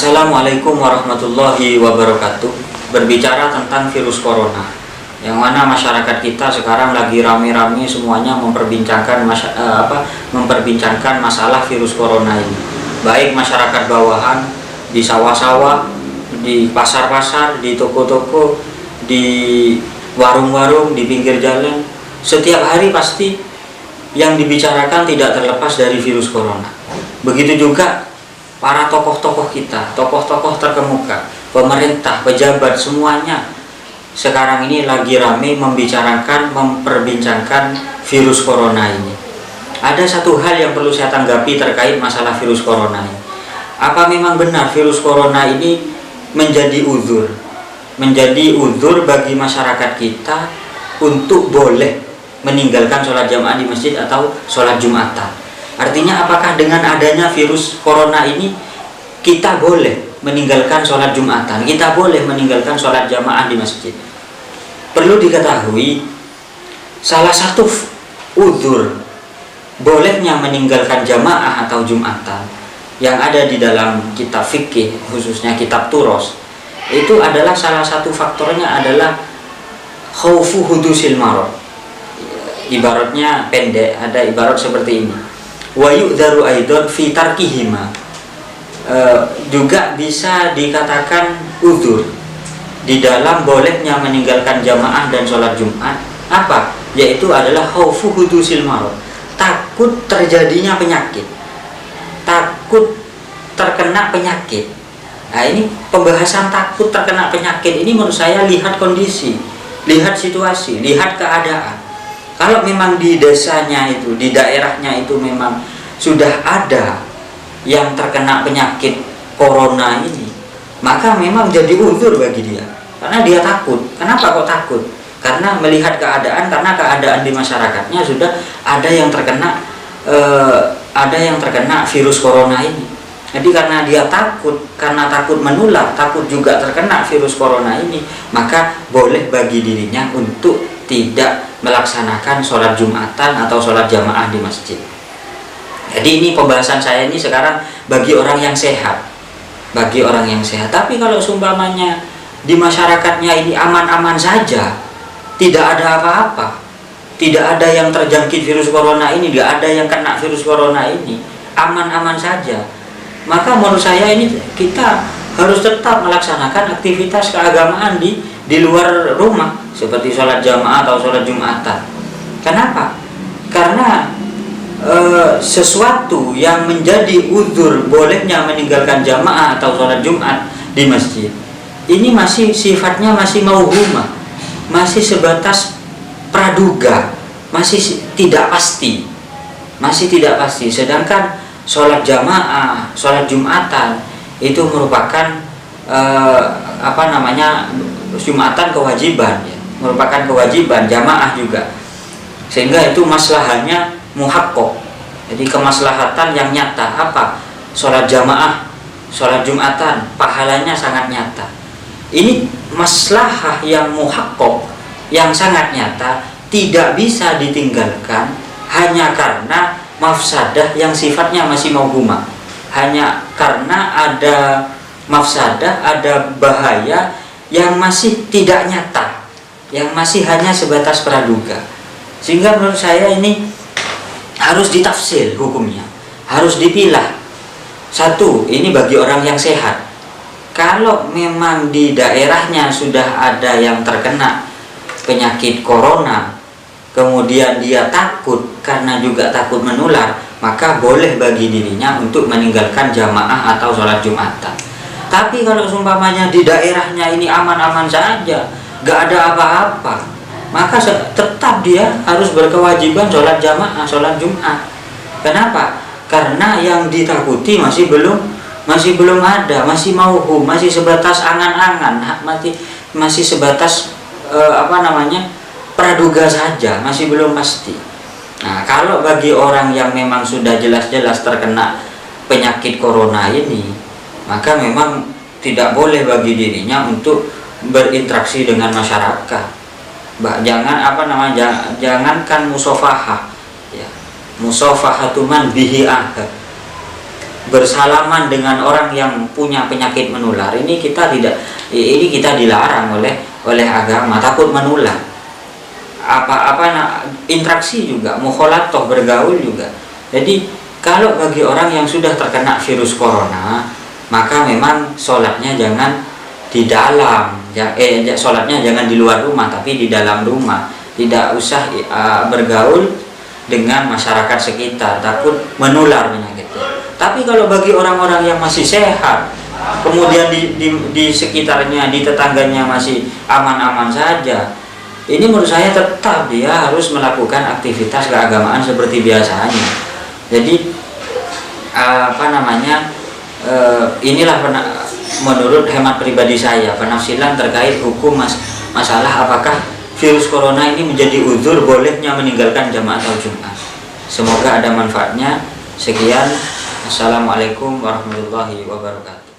Assalamualaikum warahmatullahi wabarakatuh. Berbicara tentang virus corona, yang mana masyarakat kita sekarang lagi rame-rame semuanya memperbincangkan masalah virus corona ini. Baik masyarakat bawahan, di sawah-sawah, di pasar-pasar, di toko-toko, di warung-warung, di pinggir jalan, setiap hari pasti yang dibicarakan tidak terlepas dari virus corona. Begitu juga para tokoh-tokoh kita, tokoh-tokoh terkemuka, pemerintah, pejabat, semuanya sekarang ini lagi ramai memperbincangkan virus corona ini. Ada satu hal yang perlu saya tanggapi terkait masalah virus corona ini. Apa memang benar virus corona ini menjadi uzur bagi masyarakat kita untuk boleh meninggalkan sholat jamaah di masjid atau sholat jumatan? Artinya apakah dengan adanya virus corona ini kita boleh meninggalkan sholat jumatan, kita boleh meninggalkan sholat jamaah di masjid? Perlu diketahui, salah satu uzur bolehnya meninggalkan jamaah atau jumatan yang ada di dalam kitab fikih, khususnya kitab Turos, itu adalah salah satu faktornya adalah khaufu hudusil marad. Ibaratnya pendek, ada ibarat seperti ini. Wa yu'dharu aidon fi tarkihima, juga bisa dikatakan uzur di dalam bolehnya meninggalkan jamaah dan sholat Jumat. Apa? Yaitu adalah khaufu hudusil marad, takut terjadinya penyakit, takut terkena penyakit. Nah, ini pembahasan takut terkena penyakit ini menurut saya lihat kondisi, lihat situasi, lihat keadaan. Kalau memang di desanya itu, di daerahnya itu memang sudah ada yang terkena penyakit corona ini, maka memang jadi uzur bagi dia, karena dia takut. Kenapa kok takut? Karena melihat keadaan, karena keadaan di masyarakatnya sudah ada yang terkena virus corona ini. Jadi karena dia takut, karena takut menular, takut juga terkena virus corona ini, maka boleh bagi dirinya untuk tidak melaksanakan sholat jumatan atau sholat jamaah di masjid. Jadi ini pembahasan saya ini sekarang bagi orang yang sehat, bagi orang yang sehat. Tapi kalau seumpamanya di masyarakatnya ini aman-aman saja, tidak ada apa-apa, tidak ada yang terjangkit virus corona ini, tidak ada yang kena virus corona ini, aman-aman saja, maka menurut saya ini kita harus tetap melaksanakan aktivitas keagamaan di luar rumah, seperti sholat jamaah atau sholat jumatan. Kenapa? Karena sesuatu yang menjadi uzur bolehnya meninggalkan jamaah atau sholat Jumat di masjid ini masih sifatnya masih mauhumah, masih sebatas praduga, masih tidak pasti. Sedangkan sholat jamaah, sholat Jumatan itu merupakan Jumatan kewajiban, ya, merupakan kewajiban jamaah juga, sehingga itu maslahannya muhaqqaq. Jadi kemaslahatan yang nyata. Apa? Sholat jamaah, sholat Jumatan, pahalanya sangat nyata. Ini maslahah yang muhaqqaq, yang sangat nyata, tidak bisa ditinggalkan hanya karena mafsadah yang sifatnya masih mauhumah, hanya karena ada mafsadah, ada bahaya yang masih tidak nyata, yang masih hanya sebatas praduga. Sehingga menurut saya ini harus ditafsir hukumnya, harus dipilah. Satu, ini bagi orang yang sehat. Kalau memang di daerahnya sudah ada yang terkena penyakit corona, kemudian dia takut karena juga takut menular, maka boleh bagi dirinya untuk meninggalkan jamaah atau sholat Jumatan. Tapi kalau seumpamanya di daerahnya ini aman-aman saja, gak ada apa-apa, maka tetap dia harus berkewajiban sholat jamaah, sholat Jumat. Kenapa? Karena yang ditakuti masih belum ada, masih mauhum, masih sebatas angan-angan, masih sebatas praduga saja, masih belum pasti. Nah, kalau bagi orang yang memang sudah jelas-jelas terkena penyakit corona ini, maka memang tidak boleh bagi dirinya untuk berinteraksi dengan masyarakat. Jangankan musafahah, ya, musafahatuman bihi ahad, bersalaman dengan orang yang punya penyakit menular, ini kita dilarang oleh agama, takut menular. Interaksi juga, mukhalatoh, bergaul juga. Jadi kalau bagi orang yang sudah terkena virus corona, maka memang sholatnya jangan di dalam, sholatnya jangan di luar rumah, tapi di dalam rumah. Tidak usah bergaul dengan masyarakat sekitar, takut menular penyakitnya. Tapi kalau bagi orang-orang yang masih sehat, kemudian di sekitarnya, di tetangganya masih aman-aman saja, ini menurut saya tetap dia harus melakukan aktivitas keagamaan seperti biasanya. Jadi inilah menurut hemat pribadi saya penafsiran terkait hukum masalah apakah virus corona ini menjadi uzur bolehnya meninggalkan jamaah atau Jumat. Semoga ada manfaatnya. Sekian. Assalamualaikum warahmatullahi wabarakatuh.